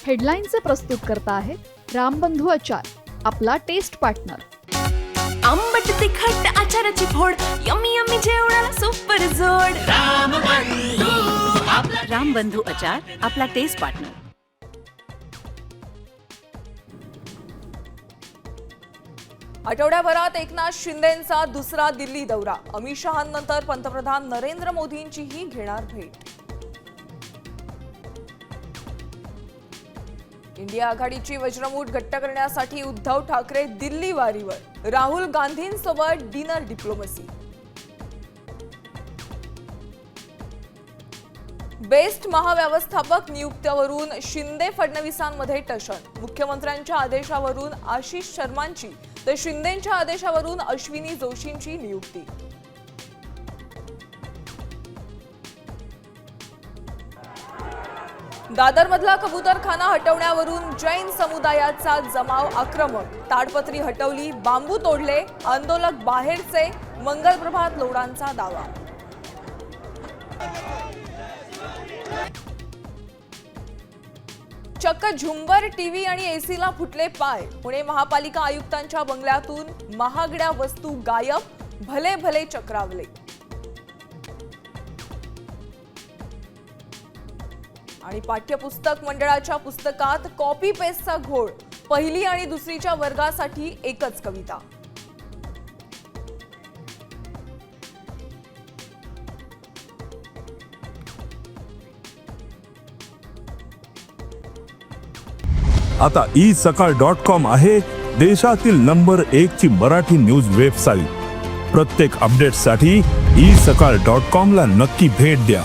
हेडलाईनचे प्रस्तुत करता आहेत रामबंधू आचार, आपला टेस्ट पार्टनर. आंबट तिखट आचाराची फोड, यम्मी यम्मी जेवणाला सुपर जोड. रामबंधू आचार, आपला टेस्ट पार्टनर. आठवड्याभरात एकनाथ शिंदेंचा दुसरा दिल्ली दौरा. अमित शहांनंतर पंतप्रधान नरेंद्र मोदींचीही घेणार भेट. इंडिया आघाडीची वज्रमूठ घट्ट करण्यासाठी उद्धव ठाकरे दिल्ली वारीवर. राहुल गांधींसोबत डिनर डिप्लोमसी. बेस्ट महाव्यवस्थापक नियुक्त्यावरून शिंदे फडणवीसांमध्ये टशन. मुख्यमंत्र्यांच्या आदेशावरून आशिष शर्मांची तर शिंदेंच्या आदेशावरून अश्विनी जोशींची नियुक्ती. दादरमधला कबूतरखाना हटवण्यावरून जैन समुदायाचा जमाव आक्रमक. ताडपत्री हटवली, बांबू तोडले, आंदोलक बाहेरचे, मंगलप्रभात लोढांचा दावा. चक्क झुंबर, टीव्ही आणि एसीला फुटले पाय. पुणे महापालिका आयुक्तांच्या बंगल्यातून महागड्या वस्तू गायब, भले भले चक्रावले. आणि पाठ्यपुस्तक मंडळाच्या पुस्तकात कॉपी पेस्टचा घोळ. पहिली आणि दुसरीच्या वर्गासाठी एकच कविता. आता isakal.com आहे देशातील नंबर 1 ची मराठी न्यूज वेबसाईट. प्रत्येक अपडेटसाठी isakal.com ला नक्की भेट द्या.